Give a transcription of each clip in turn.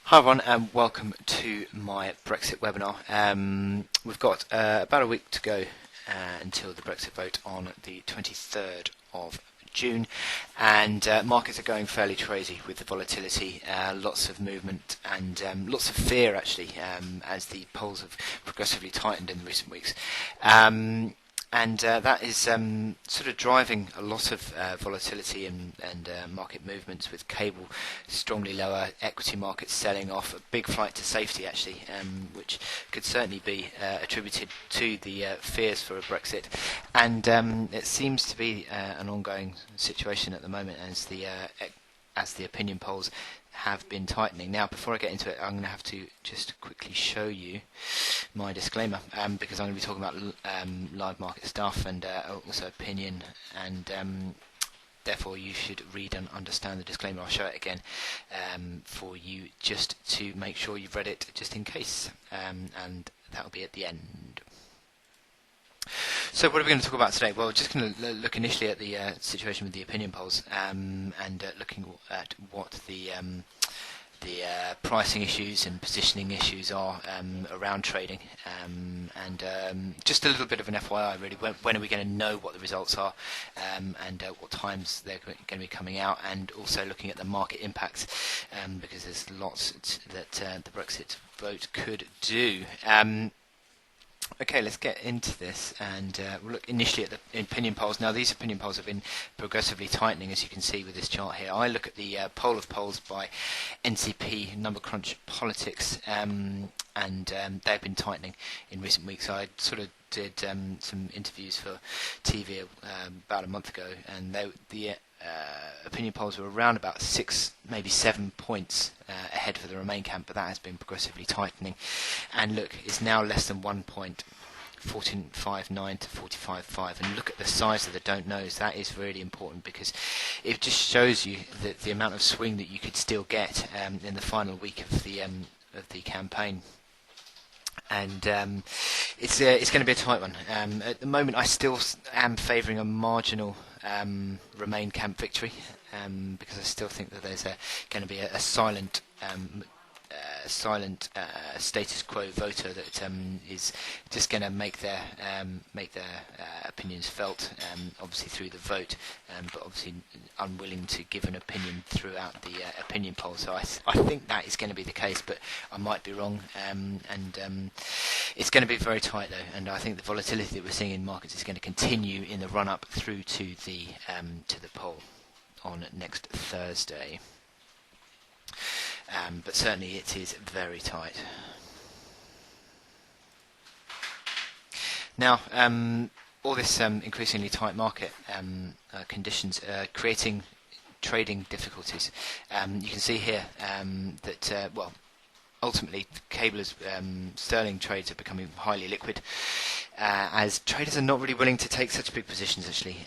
Hi everyone and welcome to my Brexit webinar. We've got about a week to go until the Brexit vote on the 23rd of June, and markets are going fairly crazy with the volatility, lots of movement and lots of fear actually, as the polls have progressively tightened in recent weeks. And that is sort of driving a lot of volatility and market movements, with cable strongly lower, equity markets selling off, a big flight to safety actually, which could certainly be attributed to the fears for a Brexit. And it seems to be an ongoing situation at the moment as the opinion polls have been tightening. Now, before I get into it, I'm going to have to just quickly show you my disclaimer, because I'm going to be talking about live market stuff and also opinion, and therefore you should read and understand the disclaimer. I'll show it again for you just to make sure you've read it just in case, and that will be at the end. So what are we going to talk about today? Well, we're just going to look initially at the situation with the opinion polls, and looking at what the pricing issues and positioning issues are around trading, and just a little bit of an FYI really, when are we going to know what the results are, and what times they're going to be coming out, and also looking at the market impacts, because there's lots that the Brexit vote could do. Okay, let's get into this, and we'll look initially at the opinion polls. Now, these opinion polls have been progressively tightening, as you can see with this chart here. I look at the poll of polls by NCP, Number Crunch Politics, and they've been tightening in recent weeks. I sort of did some interviews for TV about a month ago, and the opinion polls were around about 6, maybe 7 points ahead for the Remain camp, but that has been progressively tightening. And look, it's now less than 1 point, 14.59 to 45.5. And look at the size of the don't knows. That is really important, because it just shows you that the amount of swing that you could still get in the final week of the campaign. And it's going to be a tight one. At the moment, I still am favouring a marginal Remain camp victory, because I still think that there's going to be a silent status quo voter that is just going to make their opinions felt, obviously through the vote, but obviously unwilling to give an opinion throughout the opinion poll. So I think that is going to be the case, but I might be wrong, and it's going to be very tight though, and I think the volatility that we're seeing in markets is going to continue in the run up through to the poll on next Thursday. But certainly it is very tight. Now, all this increasingly tight market conditions creating trading difficulties. You can see here that, well, ultimately, cablers, sterling trades are becoming highly liquid, as traders are not really willing to take such big positions actually.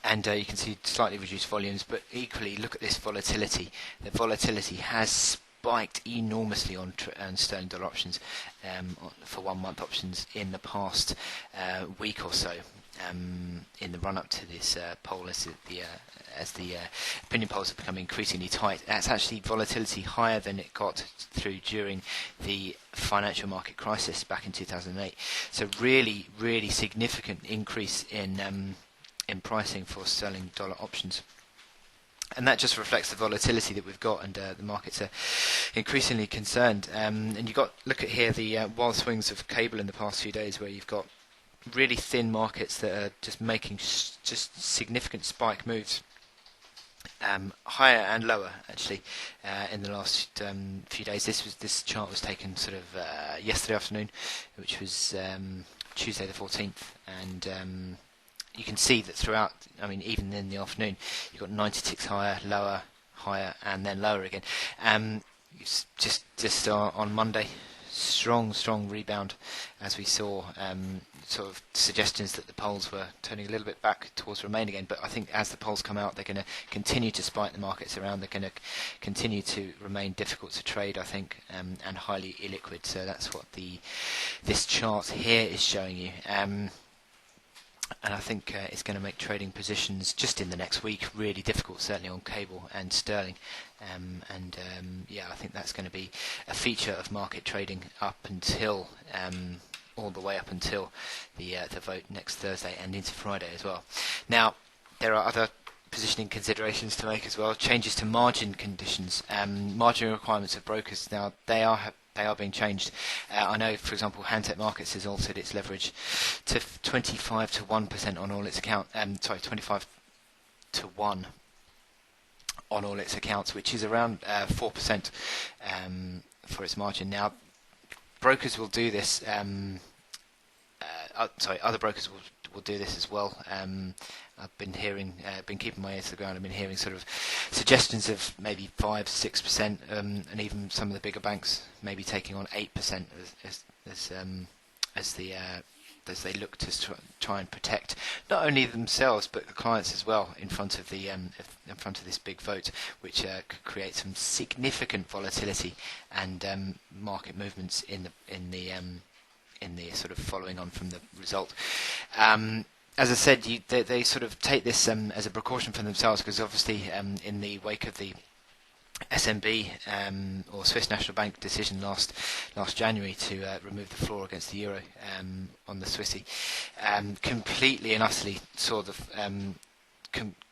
And you can see slightly reduced volumes, but equally look at this volatility. The volatility has spiked enormously on sterling dollar options, for 1 month options in the past week or so, in the run up to this poll, as the opinion polls have become increasingly tight. That's actually volatility higher than it got through during the financial market crisis back in 2008. So really, really significant increase in pricing for sterling dollar options, and that just reflects the volatility that we've got, and the markets are increasingly concerned. And you've got, look at here, the wild swings of cable in the past few days, where you've got really thin markets that are just making just significant spike moves, higher and lower actually, in the last few days. This chart was taken sort of yesterday afternoon, which was Tuesday the 14th, and you can see that throughout, I mean, even in the afternoon, you've got 90 ticks higher, lower, higher, and then lower again. Just on Monday, strong rebound, as we saw sort of suggestions that the polls were turning a little bit back towards Remain again. But I think as the polls come out, they're going to continue to spike the markets around. They're going to continue to remain difficult to trade, I think, and highly illiquid. So that's what this chart here is showing you. and I think it's going to make trading positions just in the next week really difficult, certainly on cable and sterling. Yeah, I think that's going to be a feature of market trading up until all the way up until the vote next Thursday and into Friday as well. Now, there are other positioning considerations to make as well. Changes to margin conditions, margin requirements of brokers. Now they are being changed. I know, for example, Hantec Markets has altered its leverage to 25 to 1% on all its 25 to 1 on all its accounts, which is around 4% for its margin. Now, brokers will do this. Other brokers will do this as well. I've been keeping my ear to the ground. I've been hearing sort of suggestions of maybe 5-6%, and even some of the bigger banks maybe taking on 8% as they look to try and protect not only themselves but the clients as well in front of this big vote, which could create some significant volatility and market movements in the sort of following on from the result. As I said, they sort of take this as a precaution for themselves, because obviously in the wake of the SNB or Swiss National Bank decision last January to remove the floor against the euro on the Footsie, completely and utterly saw the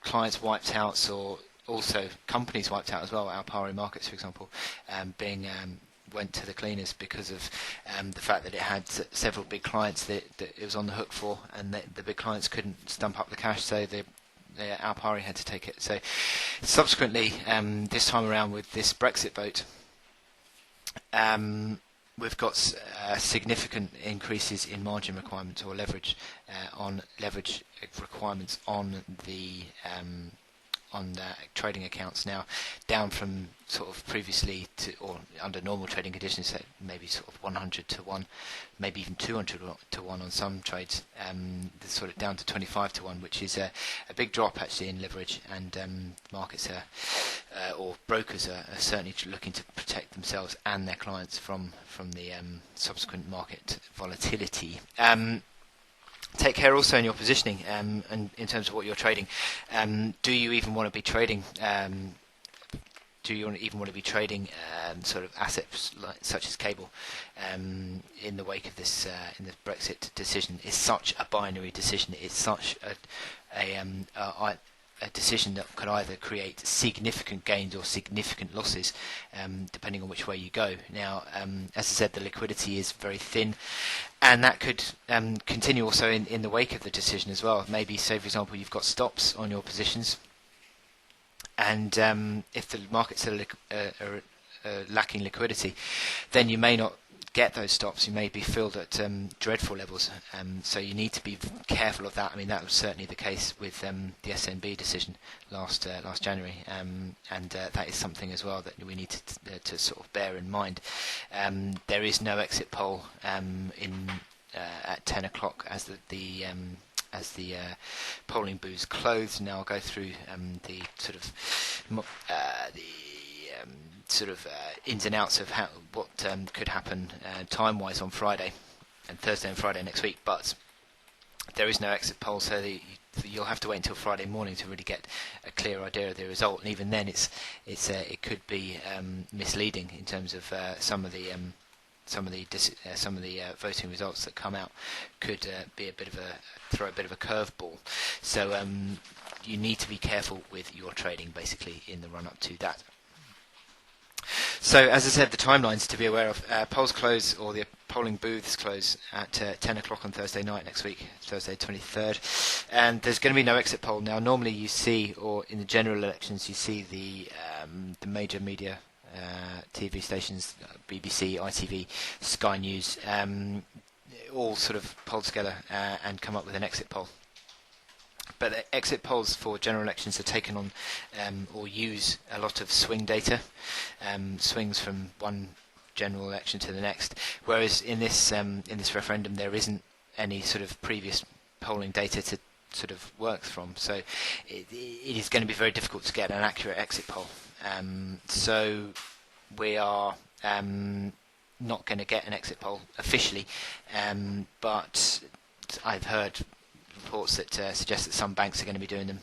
clients wiped out, or also companies wiped out as well. Hantec Markets, for example, being went to the cleaners because of the fact that it had several big clients that it was on the hook for, and the big clients couldn't stump up the cash, so the Alpari had to take it. So subsequently, this time around with this Brexit vote, we've got significant increases in margin requirements or leverage requirements on the trading accounts now, down from sort of previously or under normal trading conditions, maybe sort of 100 to 1, maybe even 200 to 1 on some trades, sort of down to 25 to 1, which is a big drop actually in leverage, and markets or brokers are certainly looking to protect themselves and their clients from the subsequent market volatility. Take care also in your positioning, and in terms of what you're trading. Do you even want to be trading? Sort of assets such as cable in the wake of this in the Brexit decision? Is such a binary decision. It's such a decision that could either create significant gains or significant losses, depending on which way you go. Now, as I said, the liquidity is very thin, and that could continue also in the wake of the decision as well. Maybe, say for example, you've got stops on your positions, and if the markets are lacking liquidity, then you may not get those stops. You may be filled at dreadful levels, so you need to be careful of that. I mean, that was certainly the case with the SNB decision last January, and that is something as well that we need to sort of bear in mind. There is no exit poll at 10 o'clock as the polling booths closed. Now I'll go through the sort of ins and outs of what could happen time-wise on Friday and Thursday and Friday next week. But there is no exit poll, so you'll have to wait until Friday morning to really get a clear idea of the result. And even then, it could be misleading in terms of some of the voting results that come out could be throw a bit of a curveball. So you need to be careful with your trading, basically, in the run-up to that. So, as I said, the timelines to be aware of. Polls close, or the polling booths close, at 10 o'clock on Thursday night next week, Thursday 23rd. And there's going to be no exit poll. Now, normally you see, or in the general elections, you see the major media TV stations, BBC, ITV, Sky News, all sort of poll together and come up with an exit poll. But exit polls for general elections are taken on or use a lot of swing data, swings from one general election to the next. Whereas in this referendum, there isn't any sort of previous polling data to sort of work from. So it is going to be very difficult to get an accurate exit poll. So we are not going to get an exit poll officially, but I've heard reports that suggest that some banks are going to be doing them.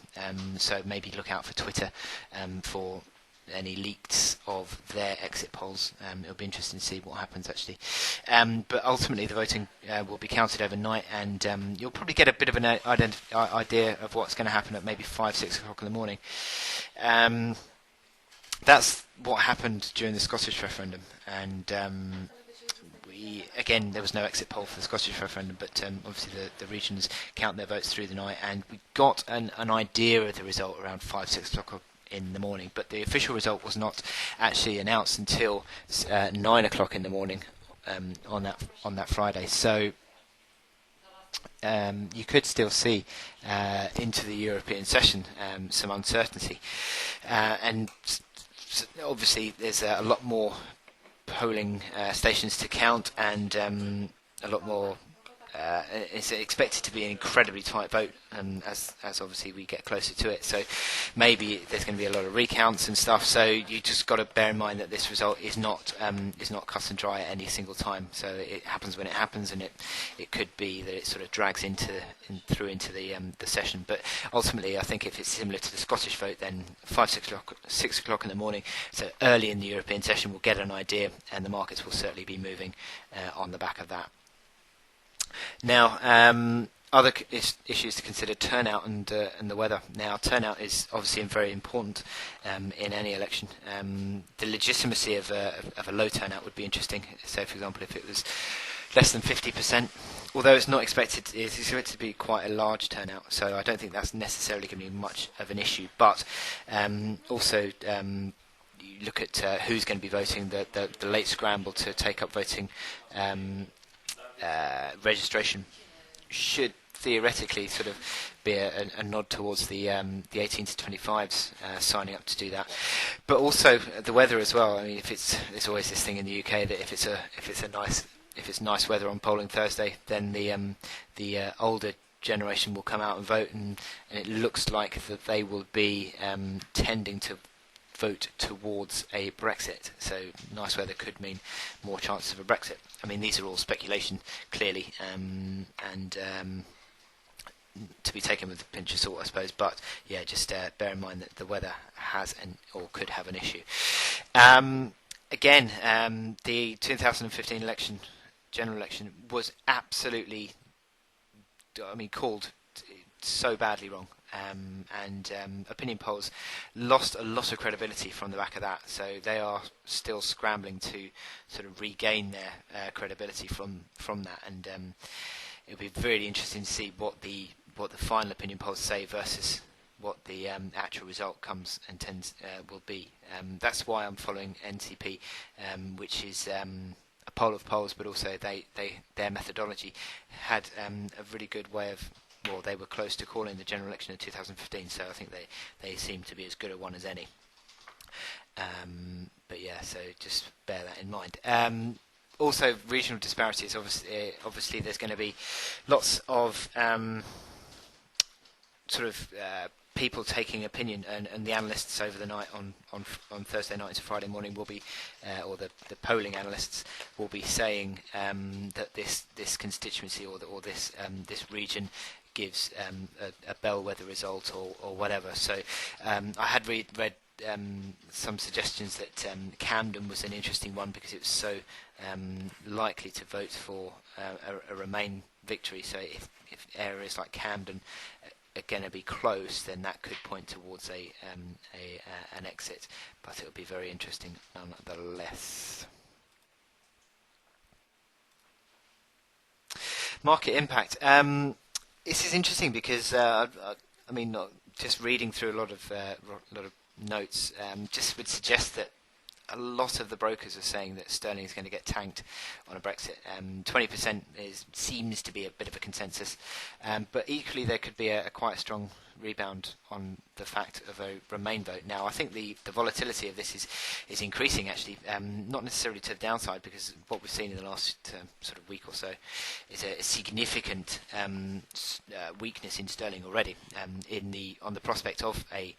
So maybe look out for Twitter for any leaks of their exit polls. It'll be interesting to see what happens actually. But ultimately the voting will be counted overnight, and you'll probably get a bit of an idea of what's going to happen at maybe 5-6 o'clock in the morning. That's what happened during the Scottish referendum, and again, there was no exit poll for the Scottish referendum, but obviously the regions count their votes through the night, and we got an idea of the result around 5-6 o'clock in the morning, but the official result was not actually announced until 9 o'clock in the morning on that Friday. So you could still see into the European session some uncertainty, and obviously there's a lot more polling stations to count, and a lot more. It's expected to be an incredibly tight vote, as obviously we get closer to it. So maybe there's going to be a lot of recounts and stuff. So you just got to bear in mind that this result is not cut and dry at any single time. So it happens when it happens, and it could be that it sort of drags through into the session. But ultimately, I think if it's similar to the Scottish vote, then 6 o'clock in the morning, so early in the European session, we'll get an idea, and the markets will certainly be moving on the back of that. Now, other issues to consider: turnout and the weather. Now, turnout is obviously very important in any election. The legitimacy of a low turnout would be interesting. So, for example, if it was less than 50%, although it's expected to be quite a large turnout. So, I don't think that's necessarily going to be much of an issue. But also, you look at who's going to be voting. The late scramble to take up voting. Registration should theoretically sort of be a nod towards the 18 to 25s signing up to do that, but also the weather as well. I mean, there's always this thing in the UK that if it's nice weather on polling Thursday, then the older generation will come out and vote, and it looks like that they will be tending to vote towards a Brexit. So nice weather could mean more chances of a Brexit. I mean, these are all speculation, clearly, and to be taken with a pinch of salt, I suppose. But yeah, just bear in mind that the weather has or could have an issue. Again, the 2015 general election, was absolutely, called so badly wrong. And opinion polls lost a lot of credibility from the back of that, so they are still scrambling to sort of regain their credibility from that, and it'll be really interesting to see what the final opinion polls say versus what the actual result will be. That's why I'm following NCP, which is a poll of polls, but also their methodology had a really good way of. Well, they were close to calling the general election of 2015, so I think they seem to be as good a one as any. But yeah, so just bear that in mind. Also, regional disparities. Obviously, there's going to be lots of people taking opinion, and the analysts over the night on Thursday night to Friday morning will be, or the polling analysts will be saying that this constituency or this region gives a bellwether result or whatever. So I had read some suggestions that Camden was an interesting one because it was so likely to vote for a Remain victory. So if areas like Camden are going to be close, then that could point towards an exit. But it will be very interesting nonetheless. Market impact. This is interesting because just reading through a lot of notes, just would suggest that a lot of the brokers are saying that sterling is going to get tanked on a Brexit. 20% seems to be a bit of a consensus, but equally there could be a quite strong rebound on the fact of a Remain vote. Now, I think the volatility of this is increasing actually, not necessarily to the downside, because what we've seen in the last sort of week or so is a significant weakness in sterling already, on the prospect of a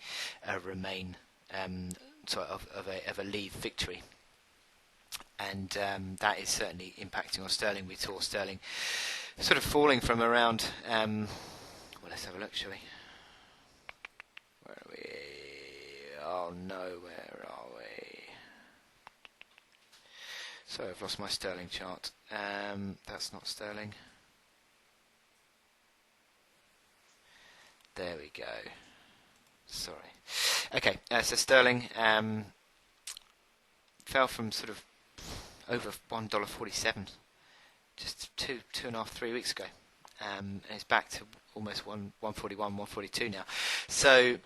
Remain. Of a Leave victory, and that is certainly impacting on sterling. We saw sterling sort of falling from around let's have a look, shall we? Where are we? Oh no, where are we? Sorry, I've lost my sterling chart. That's not sterling. There we go. Sorry. Okay, so sterling fell from sort of over $1.47 just two and a half, 3 weeks ago, and it's back to almost 141, 142 now. So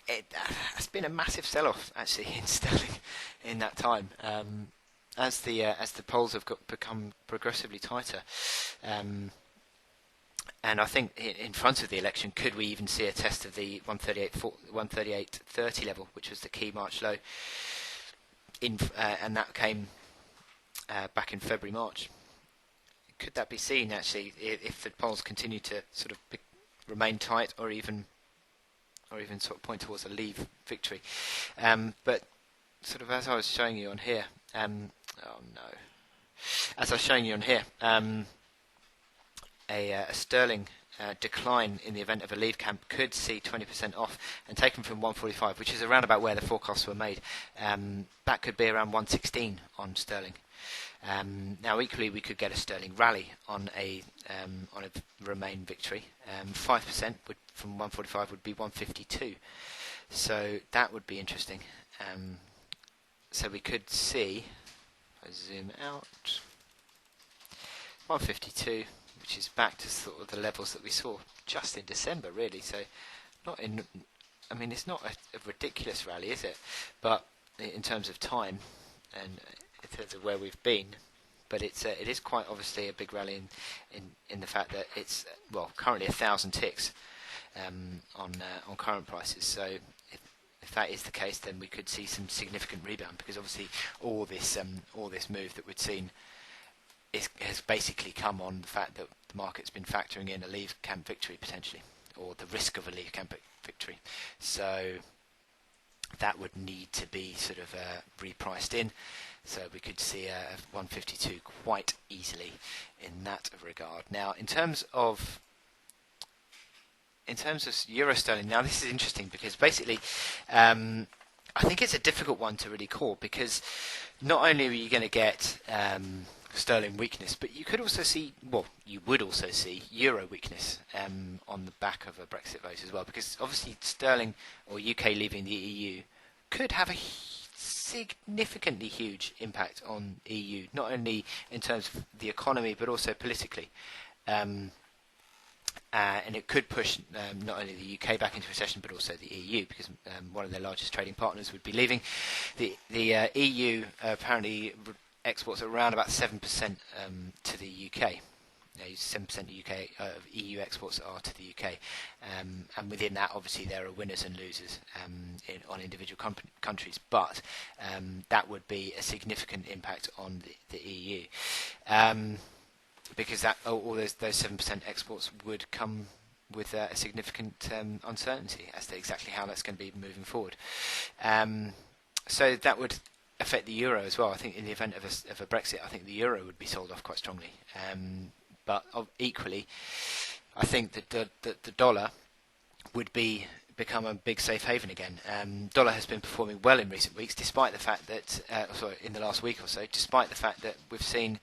it has been a massive sell-off actually in sterling in that time, as the polls have become progressively tighter. And I think in front of the election, could we even see a test of the 138.30 level, which was the key March low, and that came back in February, March. Could that be seen actually if the polls continue to sort of remain tight, or even sort of point towards a leave victory? But sort of as I was showing you on here, as I was showing you on here. A sterling decline in the event of a leave camp could see 20% off, and taken from 145, which is around about where the forecasts were made. That could be around 116 on sterling. Now, equally, we could get a sterling rally on a Remain victory. 5% from 145 would be 152. So that would be interesting. So we could see, if I zoom out, 152. Which is back to sort of the levels that we saw just in December, really. So, it's not a ridiculous rally, is it? But in terms of time and in terms of where we've been, but it is quite obviously a big rally in the fact that it's currently 1,000 ticks on current prices. So if that is the case, then we could see some significant rebound, because obviously all this move that we'd seen has basically come on the fact that the market's been factoring in a leave camp victory potentially, or the risk of a leave camp victory. So that would need to be sort of repriced in. So we could see a 152 quite easily in that regard. Now, in terms of euro sterling, now this is interesting, because basically I think it's a difficult one to really call, because not only are you going to get sterling weakness, but you would also see euro weakness on the back of a Brexit vote as well, because obviously sterling or UK leaving the EU could have a significantly huge impact on EU, not only in terms of the economy but also politically. And it could push not only the UK back into recession, but also the EU, because one of their largest trading partners would be leaving. The EU apparently exports around about 7% to the UK. 7% of EU exports are to the UK, and within that, obviously, there are winners and losers on individual countries. But that would be a significant impact on the EU, because all those 7% exports would come with a significant uncertainty as to exactly how that's going to be moving forward. So that would affect the euro as well. I think in the event of a Brexit, I think the euro would be sold off quite strongly. But equally, I think that the dollar would become a big safe haven again. Dollar has been performing well in recent weeks, despite the fact that in the last week or so, despite the fact that we've seen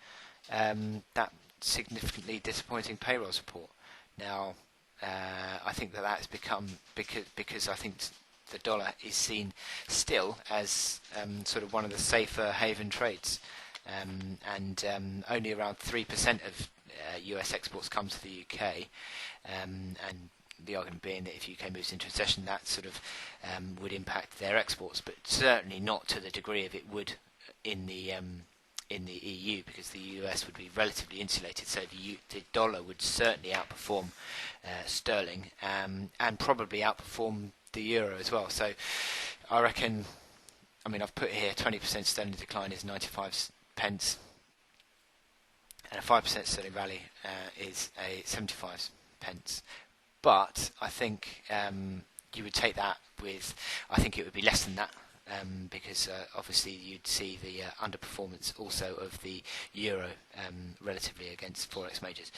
that significantly disappointing payrolls report. Now, I think that has become because I think the dollar is seen still as sort of one of the safer haven trades, and only around 3% of US exports come to the UK, and the argument being that if UK moves into recession, that sort of would impact their exports, but certainly not to the degree of it would in the EU, because the US would be relatively insulated. So the dollar would certainly outperform sterling, and probably outperform the euro as well. So I reckon, I've put here 20% sterling decline is 95 pence, and a 5% sterling rally is a 75 pence. But I think you would take that with, I think it would be less than that, because obviously you'd see the underperformance also of the euro relatively against forex majors.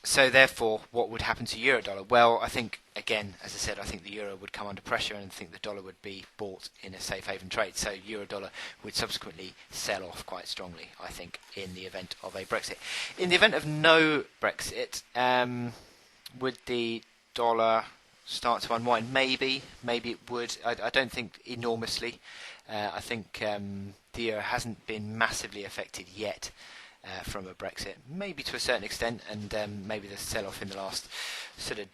So therefore, what would happen to euro dollar? Well, I think, again, as I said, I think the euro would come under pressure, and I think the dollar would be bought in a safe haven trade. So euro dollar would subsequently sell off quite strongly, I think, in the event of a Brexit. In the event of no Brexit, would the dollar start to unwind? Maybe it would. I don't think enormously. I think the euro hasn't been massively affected yet from a Brexit, maybe to a certain extent, and maybe the sell-off in the last sort of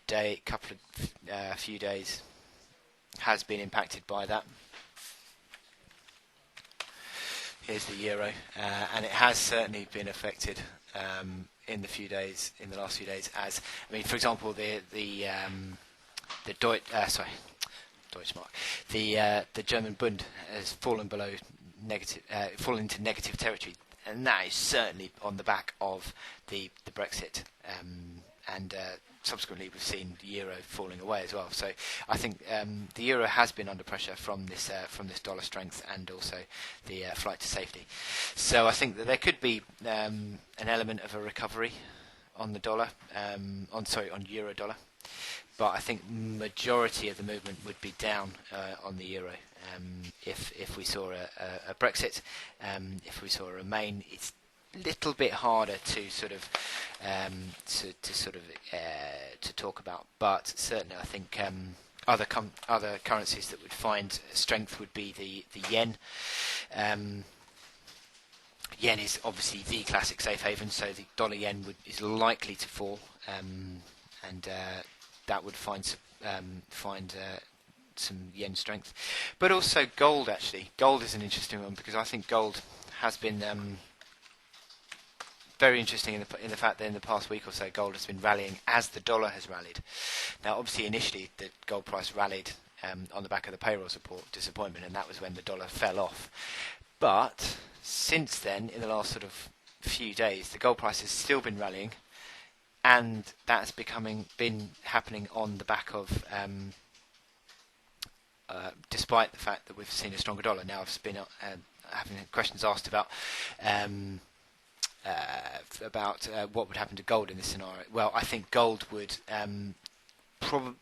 few days has been impacted by that. Here's the euro, and it has certainly been affected in the last few days. As I mean, for example, the Deutschmark, the German Bund has fallen below fallen into negative territory. And that is certainly on the back of the Brexit, and subsequently we've seen the euro falling away as well. So I think the euro has been under pressure from this dollar strength and also the flight to safety. So I think that there could be an element of a recovery on the dollar, on euro dollar. But I think majority of the movement would be down on the euro. If we saw a Brexit, if we saw a Remain, it's a little bit harder to sort of to talk about. But certainly, I think other currencies that would find strength would be the yen. Yen is obviously the classic safe haven, so the dollar yen is likely to fall, and that would find some yen strength. But also gold, actually. Gold is an interesting one because I think gold has been very interesting in the fact that in the past week or so gold has been rallying as the dollar has rallied. Now obviously initially the gold price rallied on the back of the payroll support disappointment, and that was when the dollar fell off. But since then, in the last sort of few days, the gold price has still been rallying, and that's been happening on the back of despite the fact that we've seen a stronger dollar. Now I've been having questions asked about what would happen to gold in this scenario. Well, I think gold would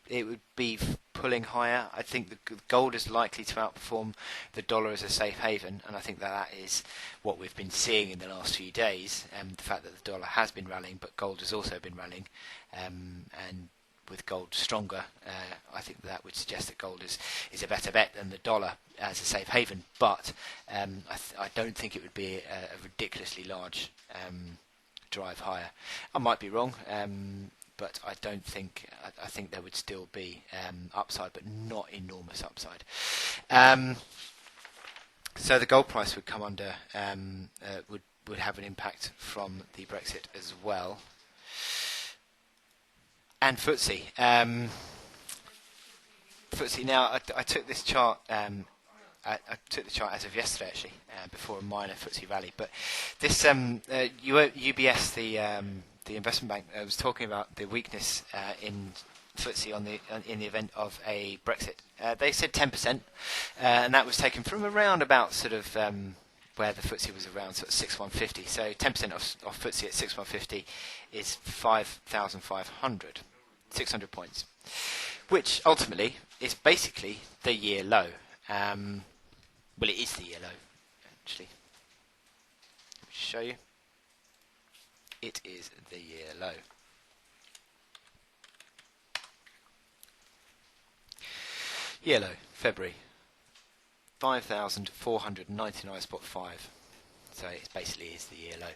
it would be pulling higher. I think the gold is likely to outperform the dollar as a safe haven, and I think that is what we've been seeing in the last few days. The fact that the dollar has been rallying, but gold has also been rallying, and with gold stronger, I think that would suggest that gold is a better bet than the dollar as a safe haven. But I don't think it would be a ridiculously large drive higher. I might be wrong, but I don't think. I think there would still be upside, but not enormous upside. So the gold price would come under would have an impact from the Brexit as well. And Footsie. Footsie. Now, I took this chart. I took the chart as of yesterday, actually, before a minor Footsie rally. But this UBS, the investment bank, was talking about the weakness in Footsie in the event of a Brexit. They said 10%, and that was taken from around about sort of where the Footsie was around sort of 6,150. So 10% of Footsie at 6,150 is 5,500, 600 points, which ultimately is basically the year low. Well, it is the year low, actually. Let me show you. It is the year low. Year low, February. 5,499.5. So it basically is the year low.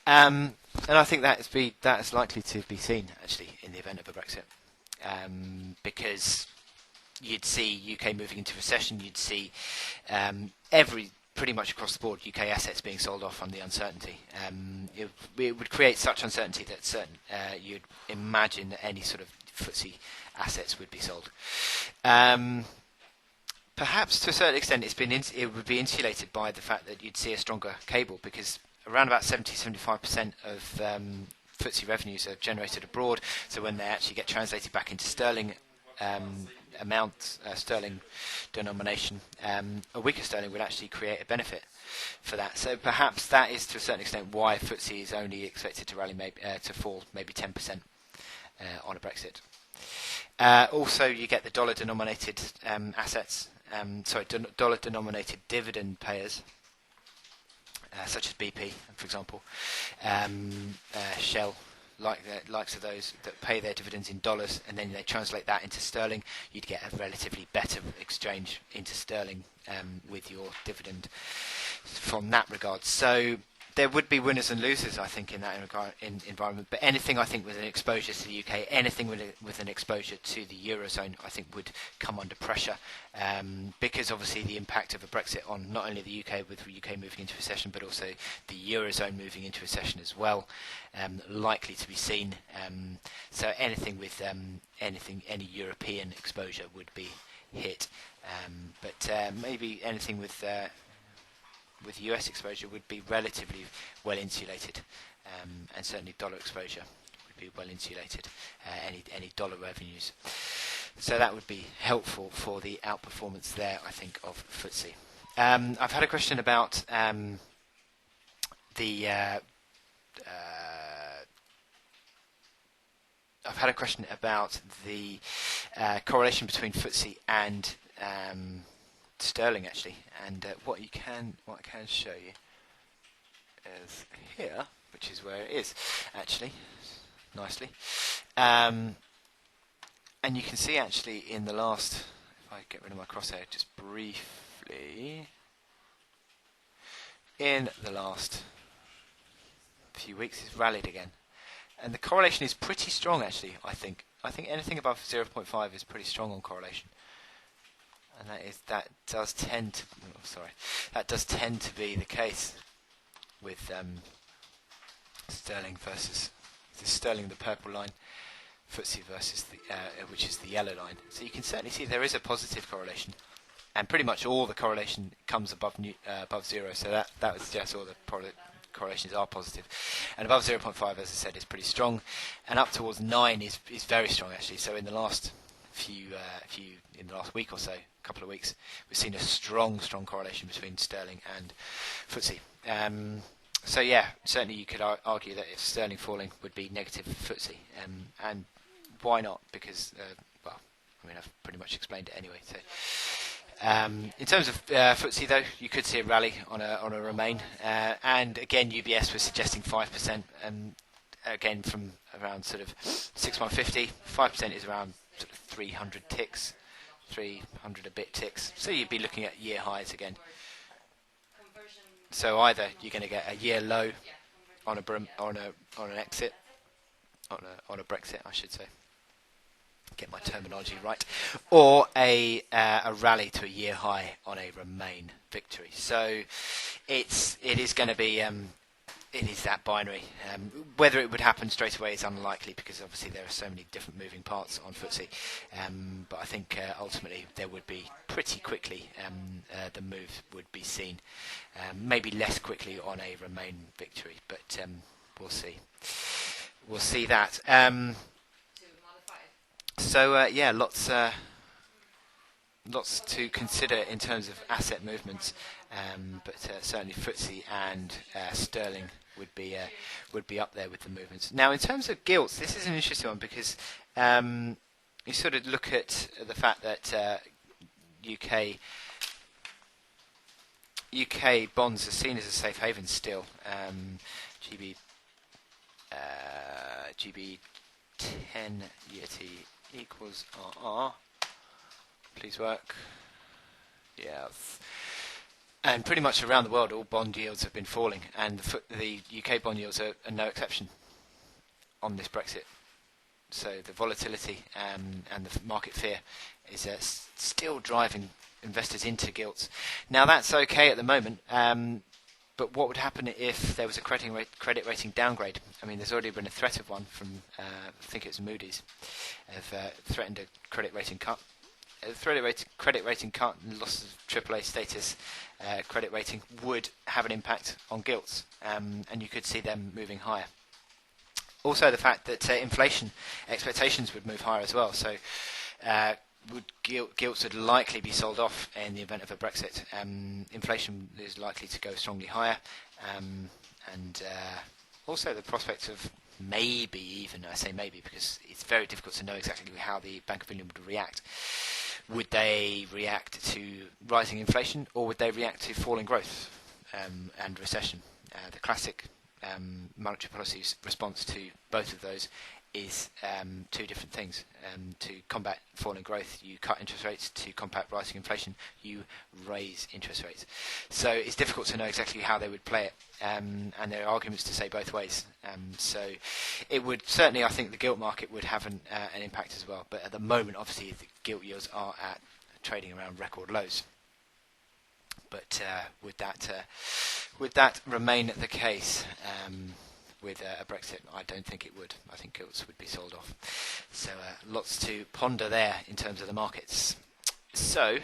And I think that is likely to be seen, actually, in the event of a Brexit. Because you'd see UK moving into recession, you'd see pretty much across the board UK assets being sold off on the uncertainty. It would create such uncertainty that you'd imagine that any sort of Footsie assets would be sold. Perhaps to a certain extent it would be insulated by the fact that you'd see a stronger cable, because around about 70-75% of Footsie revenues are generated abroad, so when they actually get translated back into sterling sterling denomination, a weaker sterling would actually create a benefit for that. So perhaps that is to a certain extent why Footsie is only expected to rally to fall maybe 10%. on a Brexit. Also, you get the dollar-denominated assets, dollar-denominated dividend payers, such as BP, for example, Shell, likes of those that pay their dividends in dollars, and then they translate that into sterling. You'd get a relatively better exchange into sterling with your dividend from that regard. So there would be winners and losers, I think, in that environment. But anything, I think, with an exposure to the UK, anything with an exposure to the Eurozone, I think would come under pressure because obviously the impact of a Brexit on not only the UK, with the UK moving into recession, but also the Eurozone moving into recession as well, likely to be seen. So anything with any European exposure would be hit. But maybe anything with US exposure would be relatively well insulated, and certainly dollar exposure would be well insulated, any dollar revenues. So that would be helpful for the outperformance there, I think, of Footsie. I've had a question about the correlation between Footsie and sterling, actually, and what I can show you is here, which is where it is actually nicely, and you can see actually in the last, if I get rid of my crosshair just briefly, in the last few weeks it's rallied again, and the correlation is pretty strong actually. I think anything above 0.5 is pretty strong on correlation. And that does tend to be the case with sterling versus the purple line, Footsie versus which is the yellow line. So you can certainly see there is a positive correlation, and pretty much all the correlation comes above zero. So that would suggest all the correlations are positive, and above 0.5, as I said, is pretty strong, and up towards 9 is very strong actually. So in the last in the last week or so, couple of weeks, we've seen a strong correlation between sterling and Footsie. So yeah, certainly you could argue that if sterling falling would be negative for Footsie, and why not? Because I've pretty much explained it anyway. So in terms of Footsie, though, you could see a rally on a remain, and again UBS was suggesting 5%, again from around sort of 6150. 5% is around sort of 300 ticks. 300 a bit ticks, so you'd be looking at year highs again. So either you're going to get a year low on an exit, on a Brexit, I should say, get my terminology right, or a rally to a year high on a remain victory. So it is going to be it is that binary. Whether it would happen straight away is unlikely because obviously there are so many different moving parts on Footsie. But I think ultimately there would be pretty quickly the move would be seen. Maybe less quickly on a remain victory, but we'll see. We'll see that. So yeah, lots to consider in terms of asset movements, but certainly Footsie and sterling would be up there with the movements. Now, in terms of gilts, this is an interesting one because you sort of look at the fact that UK bonds are seen as a safe haven still. GB 10 year T equals RR. Please work. Yes. And pretty much around the world, all bond yields have been falling, and the UK bond yields are no exception on this Brexit. So the volatility and the market fear is still driving investors into gilts. Now that's okay at the moment, but what would happen if there was a credit rating downgrade? I mean, there's already been a threat of one from, I think it was Moody's, have threatened a credit rating cut. Credit rating cut and loss of AAA status credit rating would have an impact on gilts, and you could see them moving higher. Also, the fact that inflation expectations would move higher as well. So, gilts would likely be sold off in the event of a Brexit. Inflation is likely to go strongly higher, and also the prospect of maybe even, I say maybe because it's very difficult to know exactly how the Bank of England would react. Would they react to rising inflation, or would they react to falling growth and recession? The classic monetary policy response to both of those is two different things. To combat falling growth, you cut interest rates. To combat rising inflation, you raise interest rates. So it's difficult to know exactly how they would play it, and there are arguments to say both ways. So it would certainly, I think, the gilt market would have an impact as well. But at the moment, obviously, the gilt yields are at trading around record lows. But would that remain the case? With a Brexit, I don't think it would. I think gilts would be sold off. So lots to ponder there in terms of the markets. So,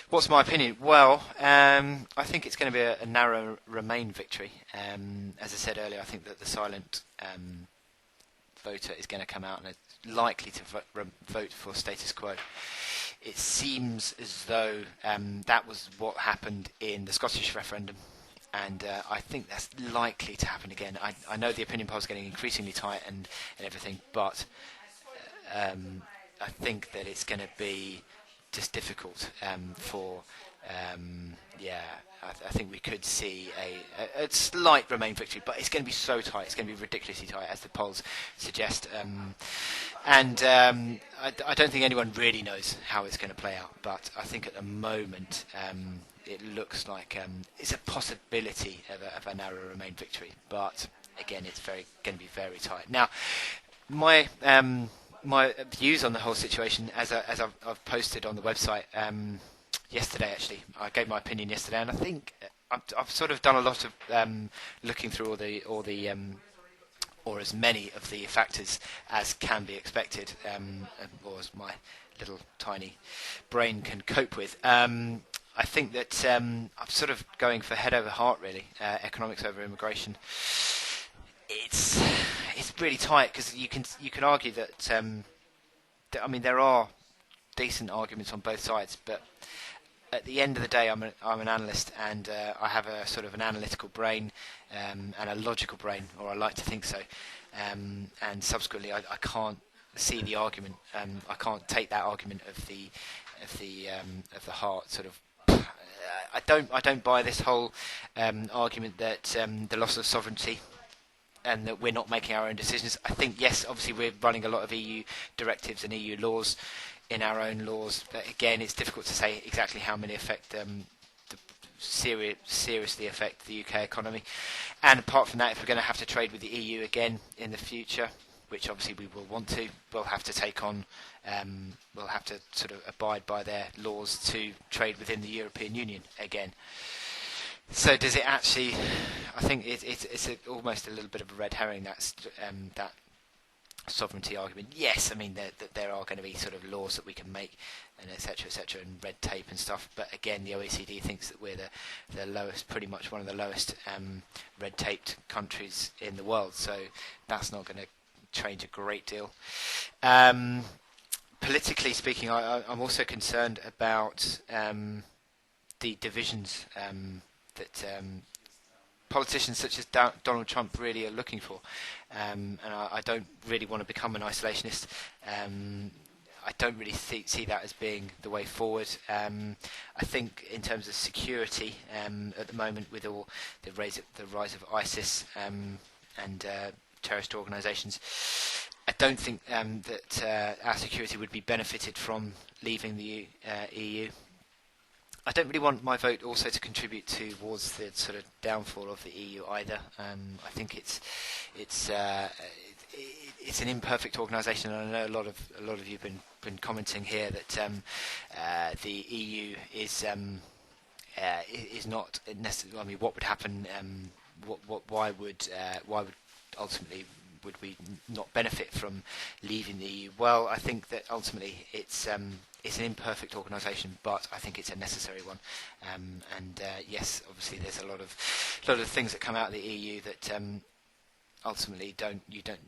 what's my opinion? Well, I think it's going to be a narrow Remain victory. As I said earlier, I think that the silent voter is going to come out and is likely to vote for status quo. It seems as though that was what happened in the Scottish referendum. And I think that's likely to happen again. I know the opinion polls are getting increasingly tight and everything, but I think that it's going to be just difficult for. I think we could see a slight Remain victory, but it's going to be so tight. It's going to be ridiculously tight, as the polls suggest. I don't think anyone really knows how it's going to play out. But I think at the moment, it looks like it's a possibility of a narrow Remain victory. But again, it's going to be very tight. Now, my views on the whole situation, as I've posted on the website. Yesterday, actually, I gave my opinion yesterday, and I think I've sort of done a lot of looking through or as many of the factors as can be expected, or as my little tiny brain can cope with. I think that I'm sort of going for head over heart, really. Economics over immigration. It's really tight because you can argue that. There are decent arguments on both sides, but at the end of the day, I'm an analyst, and I have a sort of an analytical brain and a logical brain, or I like to think so. And subsequently, I can't see the argument. I can't take that argument of the heart. Sort of, I don't buy this whole argument that the loss of sovereignty and that we're not making our own decisions. I think yes, obviously we're running a lot of EU directives and EU laws in our own laws, but again, it's difficult to say exactly how many affect seriously affect the UK economy. And apart from that, if we're going to have to trade with the EU again in the future, which obviously we will want to, we'll have to take on, we'll have to sort of abide by their laws to trade within the European Union again. So does it actually? I think it's almost a little bit of a red herring. That sovereignty argument. Yes, I mean there are going to be sort of laws that we can make, and etc., and red tape and stuff. But again, the OECD thinks that we're the lowest, pretty much one of the lowest red taped countries in the world. So that's not going to change a great deal. Politically speaking, I'm also concerned about the divisions that politicians such as Donald Trump really are looking for, and I don't really want to become an isolationist. I don't really see that as being the way forward. I think in terms of security, at the moment with all the rise of ISIS and terrorist organisations, I don't think that our security would be benefited from leaving the EU. I don't really want my vote also to contribute towards the sort of downfall of the EU either. I think it's an imperfect organisation, and I know a lot of you have been commenting here that the EU is not necessarily. I mean, what would happen? Why would ultimately would we not benefit from leaving the EU? Well, I think that ultimately it's an imperfect organisation, but I think it's a necessary one. Yes, obviously there's a lot of things that come out of the EU that ultimately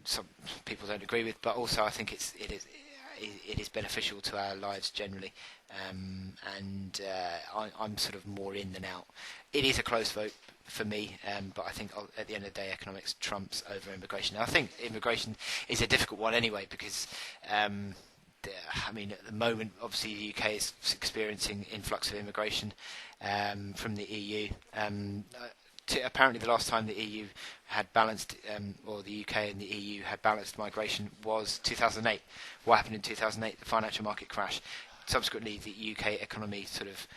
some people don't agree with, but also I think it is it is beneficial to our lives generally, and I'm sort of more in than out. It is a close vote for me, but I think at the end of the day, economics trumps over immigration. Now, I think immigration is a difficult one anyway because. I mean, at the moment, obviously the UK is experiencing influx of immigration from the EU. Apparently, the last time the EU had balanced, or the UK and the EU had balanced migration was 2008. What happened in 2008? The financial market crash. Subsequently, the UK economy sort of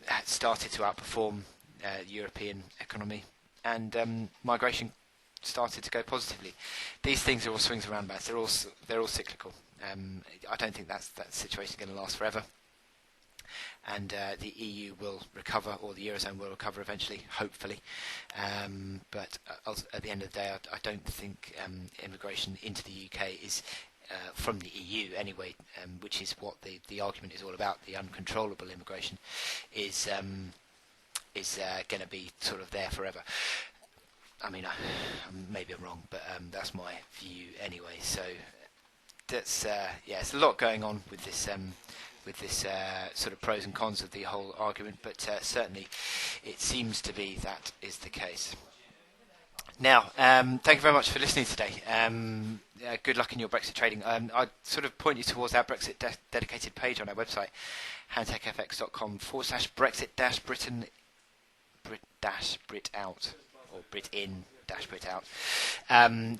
had started to outperform the European economy, and migration started to go positively. These things are all swings and roundabouts. They're all cyclical. I don't think that situation is going to last forever. And the EU will recover, or the Eurozone will recover eventually, hopefully. But at the end of the day, I don't think immigration into the UK is from the EU anyway, which is what the argument is all about. The uncontrollable immigration is going to be sort of there forever. I mean, maybe I'm wrong, but that's my view anyway. So that's it's a lot going on with this sort of pros and cons of the whole argument, but certainly it seems to be that is the case. Now, thank you very much for listening today. Good luck in your Brexit trading. I'd sort of point you towards our Brexit dedicated page on our website, hantecfx.com/Brexit-Britain Brit out, or Brit in Brit out.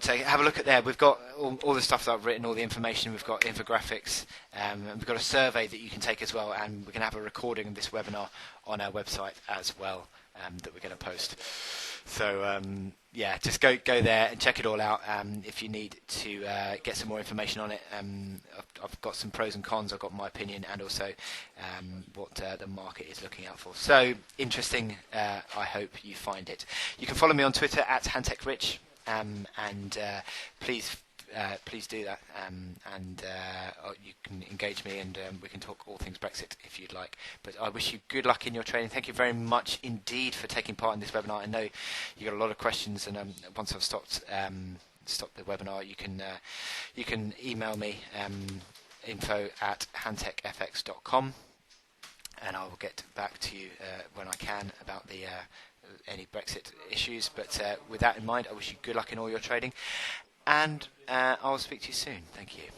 So have a look at there. We've got all the stuff that I've written, all the information. We've got infographics, and we've got a survey that you can take as well, and we're going to have a recording of this webinar on our website as well, that we're going to post. So just go there and check it all out. If you need to get some more information on it, I've got some pros and cons. I've got my opinion and also what the market is looking out for. So interesting. I hope you find it. You can follow me on Twitter at HantecRich, and please do that. You can engage me, and we can talk all things Brexit if you'd like. But I wish you good luck in your trading. Thank you very much indeed for taking part in this webinar. I know you got a lot of questions, and once I've stopped the webinar, you can email me info@hantecfx.com, and I will get back to you when I can about the any Brexit issues. But with that in mind, I wish you good luck in all your trading, and I'll speak to you soon. Thank you.